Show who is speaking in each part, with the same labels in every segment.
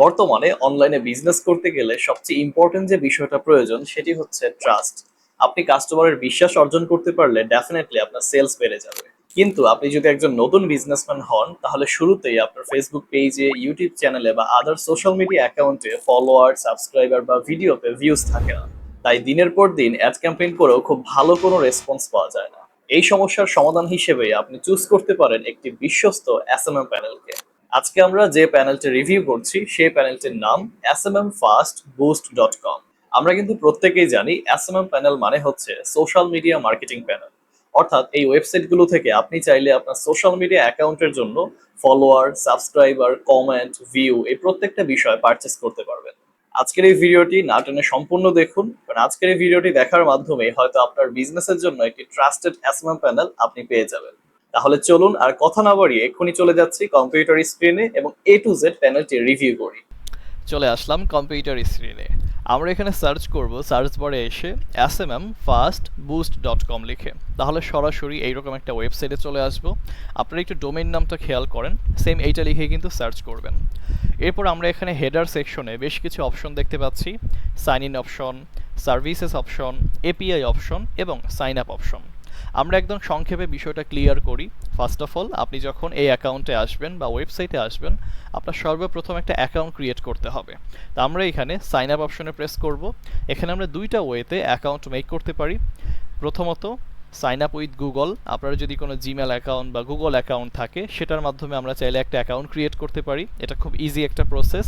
Speaker 1: বর্তমানে অনলাইনে বিজনেস করতে গেলে সবচেয়ে ইম্পর্টেন্ট যে বিষয়টা প্রয়োজন সেটি হচ্ছে ট্রাস্ট। আপনি কাস্টমারের বিশ্বাস অর্জন করতে পারলে ডেফিনেটলি আপনার সেলস বেড়ে যাবে। কিন্তু আপনি যদি একজন নতুন বিজনেসম্যান হন তাহলে শুরুতেই আপনার ফেসবুক পেজে, ইউটিউব চ্যানেলে বা আদার সোশ্যাল মিডিয়া অ্যাকাউন্টে ফলোয়ার, সাবস্ক্রাইবার বা ভিডিওতে ভিউজ থাকে না। তাই দিনের পর দিন অ্যাড ক্যাম্পেইন করেও খুব ভালো কোনো রেসপন্স পাওয়া যায় না। এই সমস্যার সমাধান হিসেবে আপনি চুজ করতে পারেন একটি বিশ্বস্ত এসএমএম প্যানেলকে। আজকে আমরা যে প্যানেলটি রিভিউ করছি সেই প্যানেলটির নাম smmfastboost.com। আমরা কিন্তু প্রত্যেকেই জানি এসএমএম প্যানেল মানে হচ্ছে সোশ্যাল মিডিয়া মার্কেটিং প্যানেল। অর্থাৎ এই ওয়েবসাইটগুলো থেকে আপনি চাইলে আপনার সোশ্যাল মিডিয়া অ্যাকাউন্টের জন্য ফলোয়ার, সাবস্ক্রাইবার, কমেন্ট, ভিউ এই প্রত্যেকটা বিষয় পারচেস করতে পারবেন। আজকের এই ভিডিওটি না টেনে সম্পূর্ণ দেখুন, কারণ আজকের এই ভিডিওটি দেখার মাধ্যমে হয়তো আপনার বিজনেসের জন্য একটি ট্রাস্টেড এসএমএম প্যানেল আপনি পেয়ে যাবেন। তাহলে চলুন আর কথা না বাড়িয়ে এক্ষুনি চলে যাচ্ছি কম্পিউটার স্ক্রিনে এবং A to Z প্যানেলটি রিভিউ করি।
Speaker 2: চলে আসলাম কম্পিউটার স্ক্রিনে। আমরা এখানে সার্চ করব, সার্চ বারে এসে smmfastboost.com লিখে, তাহলে সরাসরি এইরকম একটা ওয়েবসাইটে চলে আসব। আপনারা একটু ডোমেইন নামটা খেয়াল করেন, সেম এইটা লিখে কিন্তু সার্চ করবেন। এরপর আমরা এখানে হেডার সেকশনে বেশ কিছু অপশন দেখতে পাচ্ছি। Sign in option, services option, API option এবং সাইন আপ অপশন। আমরা একদম সংক্ষেপে বিষয়টা ক্লিয়ার করি। ফার্স্ট অফ অল, আপনি যখন এই অ্যাকাউন্টে আসবেন বা ওয়েবসাইটে আসবেন, আপনার সর্বপ্রথম একটা অ্যাকাউন্ট ক্রিয়েট করতে হবে। তো আমরা এখানে সাইন আপ অপশনে প্রেস করব। এখানে আমরা দুইটা ওয়েতে অ্যাকাউন্ট মেক করতে পারি। প্রথমত সাইন আপ উইথ গুগল। আপনার যদি কোনো জিমেল অ্যাকাউন্ট বা গুগল অ্যাকাউন্ট থাকে, সেটার মাধ্যমে আমরা চাইলে একটা অ্যাকাউন্ট ক্রিয়েট করতে পারি। এটা খুব ইজি একটা প্রসেস।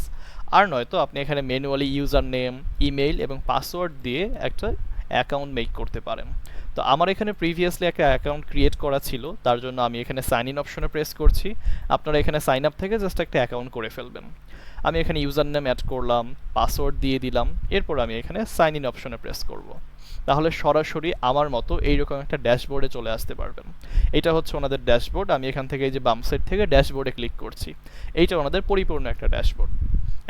Speaker 2: আর নয়তো আপনি এখানে ম্যানুয়ালি ইউজার নেম, ইমেইল এবং পাসওয়ার্ড দিয়ে একটা অ্যাকাউন্ট মেক করতে পারেন। তো আমার এখানে প্রিভিয়াসলি একটা অ্যাকাউন্ট ক্রিয়েট করা ছিল, তার জন্য আমি এখানে সাইন ইন অপশনে প্রেস করছি। আপনারা এখানে সাইন আপ থেকে জাস্ট একটা অ্যাকাউন্ট করে ফেলবেন। আমি এখানে ইউজার নেম অ্যাড করলাম, পাসওয়ার্ড দিয়ে দিলাম, এরপর আমি এখানে সাইন ইন অপশনে প্রেস করব। তাহলে সরাসরি আমার মতো এইরকম একটা ড্যাশবোর্ডে চলে আসতে পারবেন। এটা হচ্ছে ওনাদের ড্যাশবোর্ড। আমি এখান থেকে এই যে বাম সাইড থেকে ড্যাশবোর্ডে ক্লিক করছি। এইটা ওনাদের পরিপূর্ণ একটা ড্যাশবোর্ড।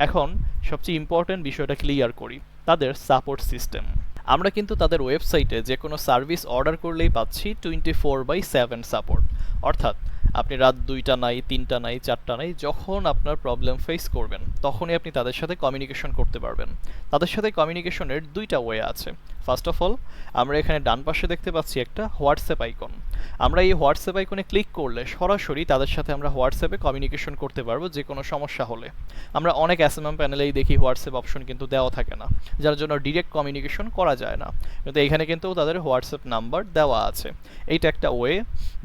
Speaker 2: এখন সবচেয়ে ইম্পর্টেন্ট বিষয়টা ক্লিয়ার করি, তাদের সাপোর্ট সিস্টেম। আমরা কিন্তু তাদের ওয়েবসাইটে যে কোনো সার্ভিস অর্ডার করলেই পাচ্ছি 24/7 সাপোর্ট। অর্থাৎ আপনি রাত 2টা নাই, 3টা নাই, 4টা নাই, যখন আপনার প্রবলেম ফেস করবেন তখনই আপনি তাদের সাথে কমিউনিকেশন করতে পারবেন। তাদের সাথে কমিউনিকেশনের দুইটা ওয়ে আছে। ফার্স্ট অফ অল, আমরা এখানে ডান পাশে দেখতে পাচ্ছি একটা হোয়াটসঅ্যাপ আইকন। আমরা এই হোয়াটসঅ্যাপ আইকনে ক্লিক করলে সরাসরি তাদের সাথে আমরা হোয়াটসঅ্যাপে কমিউনিকেশন করতে পারবো যে কোনো সমস্যা হলে। আমরা অনেক এসএমএম প্যানেলেই দেখি হোয়াটসঅ্যাপ অপশন কিন্তু দেওয়া থাকে না, যার জন্য ডিরেক্ট কমিউনিকেশন করা যায় না। কিন্তু এখানে কিন্তু তাদের হোয়াটসঅ্যাপ নাম্বার দেওয়া আছে। এইটা একটা ওয়ে।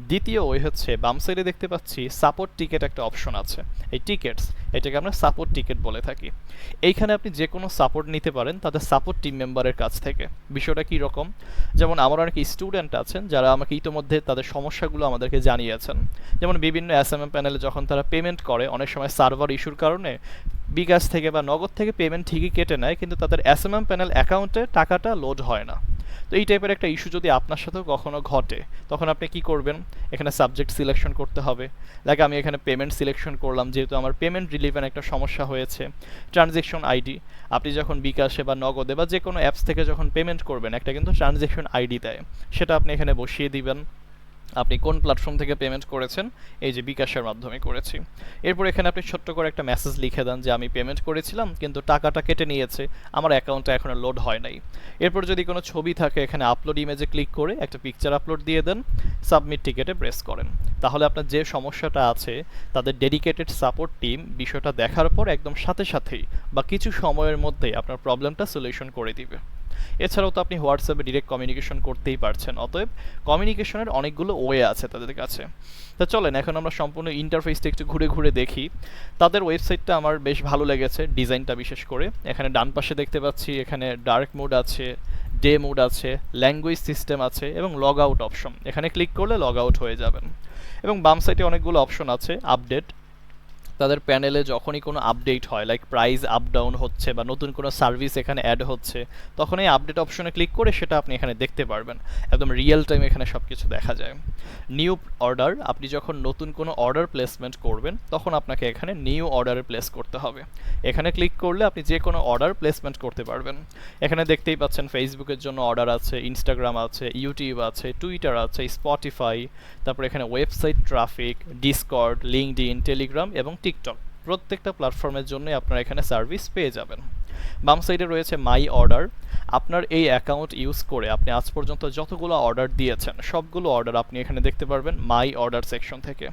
Speaker 2: দ্বিতীয় ওয়ে হচ্ছে, বাম সাইডে দেখতে পাচ্ছি সাপোর্ট টিকেট একটা অপশন আছে। এই টিকেটস, এটাকে আমরা সাপোর্ট টিকেট বলে থাকি। এইখানে আপনি যে কোনো সাপোর্ট নিতে পারেন তাদের সাপোর্ট টিম মেম্বারের কাছ থেকে। বিষয়টা কী রকম, যেমন আমার অনেক স্টুডেন্ট আছেন যারা আমাকে ইতোমধ্যে তাদের সমস্যাগুলো আমাদেরকে জানিয়েছেন। যেমন বিভিন্ন এসএমএম প্যানেলে যখন তারা পেমেন্ট করে, অনেক সময় সার্ভার ইস্যুর কারণে বিকাশ থেকে বা নগদ থেকে পেমেন্ট ঠিকই কেটে নেয়, কিন্তু তাদের এসএমএম প্যানেল অ্যাকাউন্টে টাকাটা লোড হয় না। তো এই টাইপের একটা ইস্যু যদি আপনার সাথেও কখনো ঘটে, তখন আপনি কি করবেন? এখানে সাবজেক্ট সিলেকশন করতে হবে। লাইক আমি এখানে পেমেন্ট সিলেকশন করলাম, যেহেতু আমার পেমেন্ট রিলিভেন একটা সমস্যা হয়েছে। ট্রানজ্যাকশন আইডি, আপনি যখন বিকাশে বা নগদে বা যে কোনো অ্যাপস থেকে যখন পেমেন্ট করবেন, একটা কিন্তু ট্রানজ্যাকশন আইডি দেয়, সেটা আপনি এখানে বসিয়ে দিবেন। আপনি কোন প্ল্যাটফর্ম থেকে পেমেন্ট করেছেন, এই যে বিকাশের মাধ্যমে করেছি। এরপর এখানে আপনি ছোট্ট করে একটা মেসেজ লিখে দেন যে আমি পেমেন্ট করেছিলাম কিন্তু টাকাটা কেটে নিয়েছে, আমার অ্যাকাউন্টে এখনো লোড হয় নাই। এরপর যদি কোনো ছবি থাকে, এখানে আপলোড ইমেজে ক্লিক করে একটা পিকচার আপলোড দিয়ে দেন, সাবমিট টিকেটে প্রেস করেন। তাহলে আপনার যে সমস্যাটা আছে, তাদের ডেডিকেটেড সাপোর্ট টিম বিষয়টা দেখার পর একদম সাথে সাথেই বা কিছু সময়ের মধ্যেই আপনার প্রবলেমটা সলিউশন করে দিবে। এছাড়াও তো আপনি হোয়াটসঅ্যাপে ডিরেক্ট কমিউনিকেশন করতেই পারছেন। অতএব কমিউনিকেশনের অনেকগুলো ওয়ে আছে তাদের কাছে। তো চলেন এখন আমরা সম্পূর্ণ ইন্টারফেসটা একটু ঘুরে ঘুরে দেখি। তাদের ওয়েবসাইটটা আমার বেশ ভালো লেগেছে, ডিজাইনটা বিশেষ করে। এখানে ডান পাশে দেখতে পাচ্ছি এখানে ডার্ক মোড আছে, ডে মোড আছে, ল্যাঙ্গুয়েজ সিস্টেম আছে এবং লগ আউট অপশন। এখানে ক্লিক করলে লগ আউট হয়ে যাবেন। এবং বাম সাইডে অনেকগুলো অপশন আছে। আপডেট, তাদের প্যানেলে যখনই কোনো আপডেট হয়, লাইক প্রাইস আপ ডাউন হচ্ছে বা নতুন কোনো সার্ভিস এখানে অ্যাড হচ্ছে, তখন এই আপডেট অপশনে ক্লিক করে সেটা আপনি এখানে দেখতে পারবেন। একদম রিয়েল টাইম এখানে সব কিছু দেখা যায়। নিউ অর্ডার, আপনি যখন নতুন কোনো অর্ডার প্লেসমেন্ট করবেন তখন আপনাকে এখানে নিউ অর্ডারে প্লেস করতে হবে। এখানে ক্লিক করলে আপনি যে কোনো অর্ডার প্লেসমেন্ট করতে পারবেন। এখানে দেখতেই পাচ্ছেন ফেসবুকের জন্য অর্ডার আছে, ইনস্টাগ্রাম আছে, ইউটিউব আছে, টুইটার আছে, স্পটিফাই, তারপর এখানে website traffic, Discord, LinkedIn, Telegram এবং টিকটক। প্রত্যেকটা প্ল্যাটফর্মের জন্যই আপনারা এখানে সার্ভিস পেয়ে যাবেন। বাম সাইডে রয়েছে মাই অর্ডার। আপনার এই অ্যাকাউন্ট ইউজ করে আপনি আজ পর্যন্ত যতগুলো অর্ডার দিয়েছেন সবগুলো অর্ডার আপনি এখানে দেখতে পারবেন মাই অর্ডার সেকশন থেকে।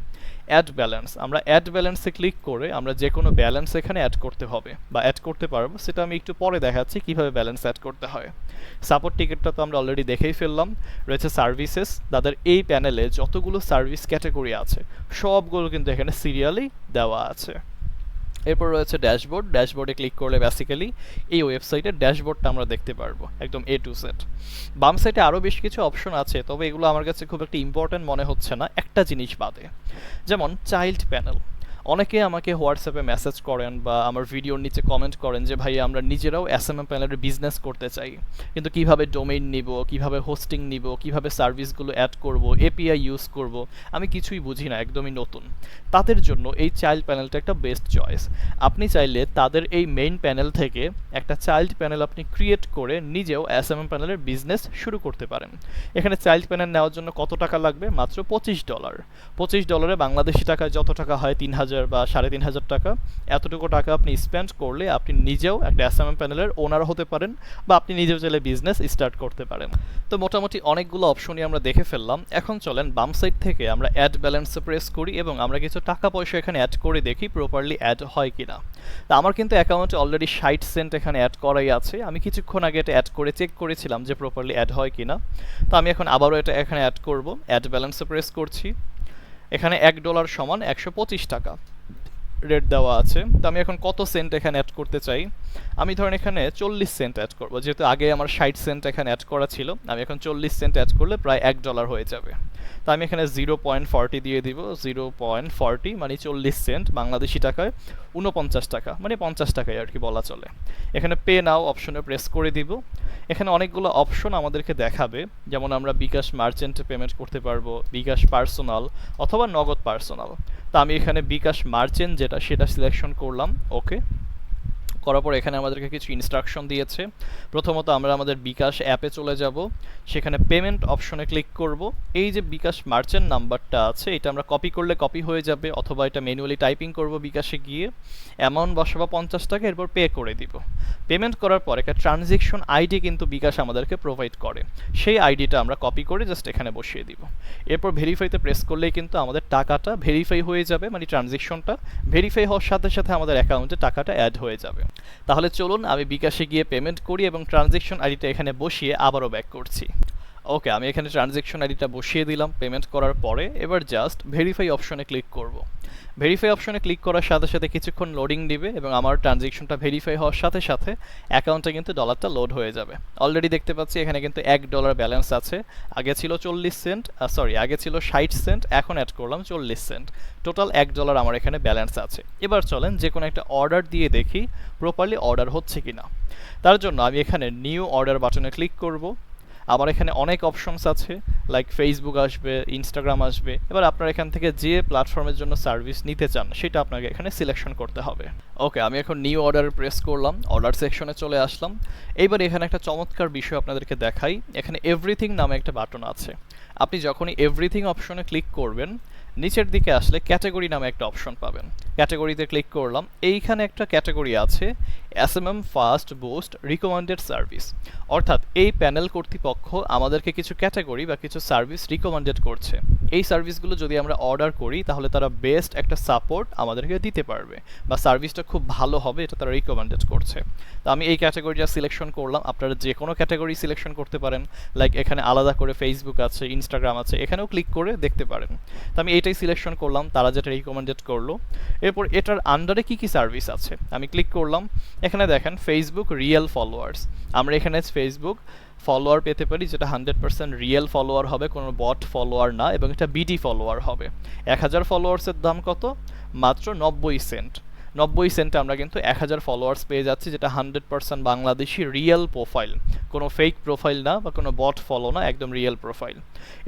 Speaker 2: অ্যাড ব্যালেন্স, আমরা অ্যাড ব্যালেন্সে ক্লিক করে আমরা যে কোনো ব্যালেন্স এখানে অ্যাড করতে হবে বা অ্যাড করতে পারবো, সেটা আমি একটু পরে দেখাচ্ছি কিভাবে ব্যালেন্স অ্যাড করতে হয়। সাপোর্ট টিকেটটা তো আমরা অলরেডি দেখেই ফেললাম। রয়েছে সার্ভিসেস, তাদের এই প্যানেলে যতগুলো সার্ভিস ক্যাটাগরি আছে সবগুলো কিন্তু এখানে সিরিয়ালি দেওয়া আছে। এরপর রয়েছে ড্যাশবোর্ড। ড্যাশবোর্ডে ক্লিক করলে বেসিক্যালি এই ওয়েবসাইটের ড্যাশবোর্ডটা আমরা দেখতে পারবো একদম এ টু জেড। বাম সাইডে আরও বেশ কিছু অপশন আছে, তবে এগুলো আমার কাছে খুব একটা ইম্পর্ট্যান্ট মনে হচ্ছে না একটা জিনিস বাদে, যেমন চাইল্ড প্যানেল। অনেকে আমাকে হোয়াটসঅ্যাপে মেসেজ করেন বা আমার ভিডিওর নিচে কমেন্ট করেন যে ভাই আমরা নিজেরাও এসএমএম প্যানেলের বিজনেস করতে চাই, কিন্তু কিভাবে ডোমেইন নিব, কিভাবে হোস্টিং নিব, কিভাবে সার্ভিসগুলো অ্যাড করব, এপিআই ইউজ করব, আমি কিছুই বুঝি না, একদমই নতুন। তাদের জন্য এই চাইল্ড প্যানেলটা একটা বেস্ট চয়েস। আপনি চাইলে তাদের এই মেইন প্যানেল থেকে একটা চাইল্ড প্যানেল আপনি ক্রিয়েট করে নিজেও এসএমএম প্যানেলের বিজনেস শুরু করতে পারেন। এখানে চাইল্ড প্যানেল নেওয়ার জন্য কত টাকা লাগবে? মাত্র $25। $25 বাংলাদেশি টাকায় যত টাকা হয় 3000 বা 3500 টাকা, এতটুকু টাকা আপনি স্পেন্ড করলে আপনি নিজেও একটা এসএমএম প্যানেলের ওনার হতে পারেন বা আপনি নিজেও চাইলে বিজনেস স্টার্ট করতে পারেন। তো মোটামুটি অনেকগুলো অপশনই আমরা দেখে ফেললাম। এখন চলেন বাম সাইড থেকে আমরা অ্যাড ব্যালেন্সে প্রেস করি এবং আমরা কিছু টাকা পয়সা এখানে অ্যাড করে দেখি প্রপারলি অ্যাড হয় কিনা। তো আমার কিন্তু অ্যাকাউন্টে অলরেডি 60 সেন্ট এখানে অ্যাড করাই আছে। আমি কিছুক্ষণ আগে এটা অ্যাড করে চেক করেছিলাম যে প্রপারলি অ্যাড হয় কিনা। তো আমি এখন আবারও এটা এখানে অ্যাড করব। অ্যাড ব্যালেন্সে প্রেস করছি। এখানে $1 সমান 125 টাকা রেট দেওয়া আছে। তো আমি এখন কত সেন্ট এখানে অ্যাড করতে চাই? আমি ধরেন এখানে 40 সেন্ট অ্যাড করব, যেহেতু আগে আমার 60 সেন্ট এখানে অ্যাড করা ছিল। আমি এখন 40 সেন্ট অ্যাড করলে প্রায় $1 হয়ে যাবে। তো আমি এখানে 0.40 দিয়ে দিব। 0.40 মানে 40 সেন্ট, বাংলাদেশি টাকায় 49 টাকা, মানে 50 টাকায় আর কি বলা চলে। এখানে পে নাও অপশনে প্রেস করে দিব। এখানে অনেকগুলো অপশন আমাদেরকে দেখাবে, যেমন আমরা বিকাশ মার্চেন্টে পেমেন্ট করতে পারবো, বিকাশ পার্সোনাল অথবা নগদ পার্সোনাল। তো আমি এখানে বিকাশ মার্চেন্ট যেটা সেটা সিলেকশন করলাম। ওকে করার পর এখানে আমাদেরকে কিছু ইনস্ট্রাকশন দিয়েছে। প্রথমত আমরা আমাদের বিকাশ অ্যাপে চলে যাব, সেখানে পেমেন্ট অপশনে ক্লিক করব। এই যে বিকাশ মার্চেন্ট নাম্বারটা আছে এটা আমরা কপি করলে কপি হয়ে যাবে, অথবা এটা ম্যানুয়ালি টাইপিং করব বিকাশে গিয়ে, অ্যামাউন্ট বসাবো 50 টাকা, এরপর পে করে দিব। পেমেন্ট করার পর একটা ট্রানজ্যাকশন আইডি কিন্তু বিকাশ আমাদেরকে প্রোভাইড করে, সেই আইডিটা আমরা কপি করে জাস্ট এখানে বসিয়ে দিব। এরপর ভেরিফাইতে প্রেস করলেই কিন্তু আমাদের টাকাটা ভেরিফাই হয়ে যাবে, মানে ট্রানজ্যাকশনটা ভেরিফাই হওয়ার সাথে সাথে আমাদের অ্যাকাউন্টে টাকাটা অ্যাড হয়ে যাবে। তাহলে চলুন আমি বিকাশে গিয়ে পেমেন্ট করি এবং ট্রানজ্যাকশন আইডিটা এখানে বসিয়ে আবারও ব্যাক করছি। ওকে আমি এখানে ট্রানজ্যাকশন আইডিটা বসিয়ে দিলাম পেমেন্ট করার পরে। এবার জাস্ট ভেরিফাই অপশনে ক্লিক করব। ভেরিফাই অপশনে ক্লিক করার সাথে সাথে কিছুক্ষণ লোডিং দিবে এবং আমার ট্রানজ্যাকশনটা ভেরিফাই হওয়ার সাথে সাথে অ্যাকাউন্টে কিন্তু ডলারটা লোড হয়ে যাবে। অলরেডি দেখতে পাচ্ছি এখানে কিন্তু $1 ব্যালেন্স আছে। আগে ছিল 40 সেন্ট, আগে ছিল 60 সেন্ট, এখন অ্যাড করলাম 40 সেন্ট। টোটাল $1 আমার এখানে ব্যালেন্স আছে। এবার চলেন যে কোনো একটা অর্ডার দিয়ে দেখি প্রপারলি অর্ডার হচ্ছে কিনা। তার জন্য আমি এখানে নিউ অর্ডার বাটনে ক্লিক করব। আমার এখানে অনেক অপশনস আছে, লাইক ফেসবুক আসবে, ইনস্টাগ্রাম আসবে। এবার আপনার এখান থেকে যে প্ল্যাটফর্মের জন্য সার্ভিস নিতে চান সেটা আপনাকে এখানে সিলেকশন করতে হবে। ওকে আমি এখন নিউ অর্ডার প্রেস করলাম, অর্ডার সেকশনে চলে আসলাম। এইবার এখানে একটা চমৎকার বিষয় আপনাদেরকে দেখাই। এখানে এভরিথিং নামে একটা বাটন আছে। আপনি যখনই এভরিথিং অপশনে ক্লিক করবেন নিচের দিকে আসলে ক্যাটাগরি নামে একটা অপশন পাবেন। ক্যাটাগরিতে ক্লিক করলাম। এইখানে একটা ক্যাটাগরি আছে SMM fast boost recommended service, অর্থাৎ এই প্যানেল কর্তৃপক্ষ আমাদেরকে কিছু ক্যাটাগরি বা কিছু সার্ভিস রিকমেন্ডেড করছে। এই সার্ভিসগুলো যদি আমরা অর্ডার করি তাহলে তারা বেস্ট একটা সাপোর্ট আমাদেরকে দিতে পারবে বা সার্ভিসটা খুব ভালো হবে, এটা তারা রিকমেন্ডেড করছে। তো আমি এই ক্যাটাগরিটা সিলেকশন করলাম। আপনারা যে কোনো ক্যাটাগরি সিলেকশন করতে পারেন, লাইক এখানে আলাদা করে ফেসবুক আছে, ইনস্টাগ্রাম আছে, এখানেও ক্লিক করে দেখতে পারেন। তো আমি এটাই সিলেকশন করলাম, তারা যেটা রিকমেন্ডেড করলো। এরপর এটার আন্ডারে কি কি সার্ভিস আছে আমি ক্লিক করলাম। এখানে দেখেন ফেসবুক রিয়েল ফলোয়ার্স, আমরা এখানে ফেসবুক ফলোয়ার পেতে পারি যেটা 100% রিয়েল ফলোয়ার হবে, কোনো বট ফলোয়ার না, এবং এটা বিডি ফলোয়ার হবে। 1000 ফলোয়ার্সের দাম কত? মাত্র 90 সেন্ট। 90 সেন্টে আমরা কিন্তু 1000 ফলোয়ার্স পেয়ে যাচ্ছি, যেটা 100% বাংলাদেশি রিয়েল প্রোফাইল, কোনো ফেক প্রোফাইল না বা কোনো বট ফলো না, একদম রিয়েল প্রোফাইল।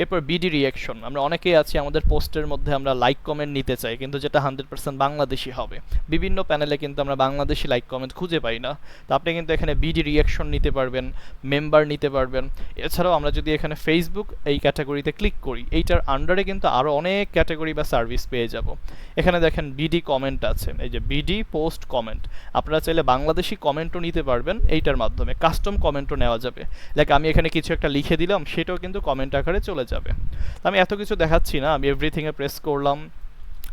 Speaker 2: এরপর বিডি রিয়াকশন, আমরা অনেকেই আছি আমাদের পোস্টের মধ্যে আমরা লাইক কমেন্ট নিতে চাই, কিন্তু যেটা 100% বাংলাদেশি হবে। বিভিন্ন প্যানেলে কিন্তু আমরা বাংলাদেশি লাইক কমেন্ট খুঁজে পাই না। তো আপনি কিন্তু এখানে বিডি রিয়াকশন নিতে পারবেন, মেম্বার নিতে পারবেন। এছাড়াও আমরা যদি এখানে ফেসবুক এই ক্যাটাগরিতে ক্লিক করি, এইটার আন্ডারে কিন্তু আরও অনেক ক্যাটাগরি বা সার্ভিস পেয়ে যাব। এখানে দেখেন বিডি কমেন্ট আছে, এই যে বিডি পোস্ট কমেন্ট। আপনারা চাইলে বাংলাদেশি কমেন্টও নিতে পারবেন এইটার মাধ্যমে, কাস্টম কমেন্টও নেওয়া যাবে। লাইক আমি এখানে কিছু একটা লিখে দিলাম, সেটাও কিন্তু কমেন্ট আকারে চলে যাবে। তো আমি এত কিছু দেখাচ্ছি না, আমি এভরিথিংয়ে প্রেস করলাম,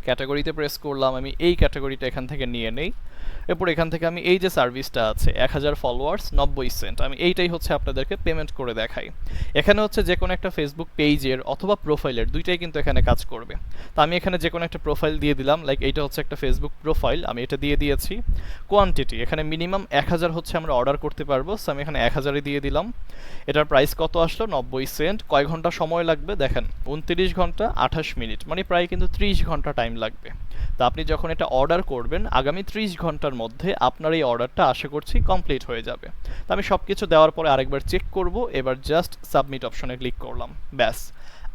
Speaker 2: ক্যাটাগরিতে প্রেস করলাম, আমি এই ক্যাটাগরিটা এখান থেকে নিয়ে নেই। এরপর এখান থেকে আমি এই যে সার্ভিসটা আছে 1000 ফলোয়ার্স 90 সেন্ট, আমি এইটাই হচ্ছে আপনাদেরকে পেমেন্ট করে দেখাই। এখানে হচ্ছে যে কোনো একটা ফেসবুক পেজের অথবা প্রোফাইলের দুইটাই কিন্তু এখানে কাজ করবে। তো আমি এখানে যে কোনো একটা প্রোফাইল দিয়ে দিলাম, লাইক এইটা হচ্ছে একটা ফেসবুক প্রোফাইল, আমি এটা দিয়ে দিয়েছি। কোয়ান্টিটি এখানে মিনিমাম 1000 হচ্ছে আমরা অর্ডার করতে পারবো, সো আমি এখানে 1000ই দিয়ে দিলাম। এটার প্রাইস কত আসলো 90 সেন্ট। কয় ঘন্টা সময় লাগবে দেখেন, 29 ঘন্টা 28 মিনিট, মানে প্রায় কিন্তু 30 ঘন্টা টাইম লাগবে। তো আপনি যখন এটা অর্ডার করবেন আগামী 30 ঘন্টার মধ্যে আপনার এই অর্ডারটা আশা করছি কমপ্লিট হয়ে যাবে। তো আমি সব কিছু দেওয়ার পরে আরেকবার চেক করব, এবার জাস্ট সাবমিট অপশনে ক্লিক করলাম, ব্যাস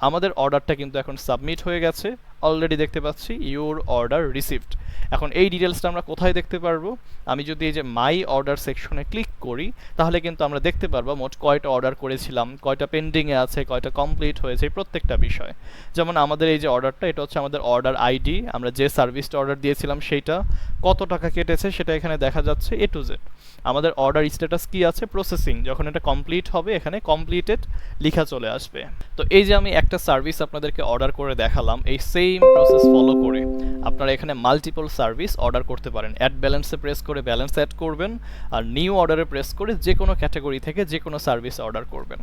Speaker 2: আমাদের অর্ডারটা কিন্তু এখন সাবমিট হয়ে গেছে। অলরেডি দেখতে পাচ্ছি ইউর অর্ডার রিসিভড। এখন এই ডিটেলসটা আমরা কোথায় দেখতে পারবো? আমি যদি এই যে মাই অর্ডার সেকশনে ক্লিক করি তাহলে কিন্তু আমরা দেখতে পারবো মোট কয়টা অর্ডার করেছিলাম, কয়টা পেন্ডিংয়ে আছে, কয়টা কমপ্লিট হয়েছে, এই প্রত্যেকটা বিষয়। যেমন আমাদের এই যে অর্ডারটা, এটা হচ্ছে আমাদের অর্ডার আইডি, আমরা যে সার্ভিসটা অর্ডার দিয়েছিলাম সেইটা, কত টাকা কেটেছে সেটা এখানে দেখা যাচ্ছে এ টু জেড। আমাদের অর্ডার স্ট্যাটাস কি আছে, প্রসেসিং, যখন এটা কমপ্লিট হবে এখানে কমপ্লিটেড লেখা চলে আসবে। তো এই যে আমি একটা সার্ভিস আপনাদেরকে অর্ডার করে দেখালাম, এই সেম প্রসেস ফলো করে আপনারা এখানে মাল্টিপল সার্ভিস অর্ডার করতে পারেন। অ্যাড ব্যালেন্সে প্রেস করে ব্যালেন্স অ্যাড করবেন, আর নিউ অর্ডারে প্রেস করে যে কোনো ক্যাটাগরি থেকে যে কোনো সার্ভিস অর্ডার করবেন।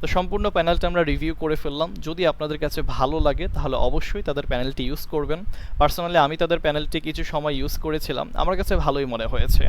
Speaker 2: তো সম্পূর্ণ প্যানেলটা আমরা রিভিউ করে ফেললাম। যদি আপনাদের কাছে ভালো লাগে তাহলে অবশ্যই তাদের প্যানেলটি ইউজ করবেন। পার্সোনালি আমি তাদের প্যানেলটি কিছু সময় ইউজ করেছিলাম, আমার কাছে ভালোই মনে হয়েছে।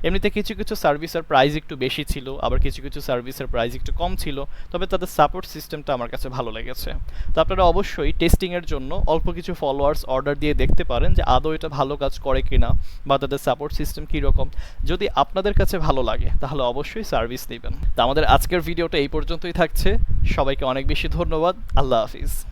Speaker 2: এমনিতে কিছু কিছু সার্ভিসের প্রাইস একটু বেশি ছিল, আবার কিছু কিছু সার্ভিসের প্রাইস একটু কম ছিল, তবে তাদের সাপোর্ট সিস্টেমটা আমার কাছে ভালো লেগেছে। তো আপনারা অবশ্যই টেস্টিংয়ের জন্য অল্প কিছু ফলোয়ার্স অর্ডার দিয়ে দেখতে পারেন যে আদৌ এটা ভালো কাজ করে কিনা, বা তাদের সাপোর্ট সিস্টেম কীরকম। যদি আপনাদের কাছে ভালো লাগে তাহলে অবশ্যই সার্ভিস নেবেন। তো আমাদের আজকের ভিডিওটা এই পর্যন্তই থাকছে। সবাইকে অনেক বেশি ধন্যবাদ। আল্লাহ হাফিজ।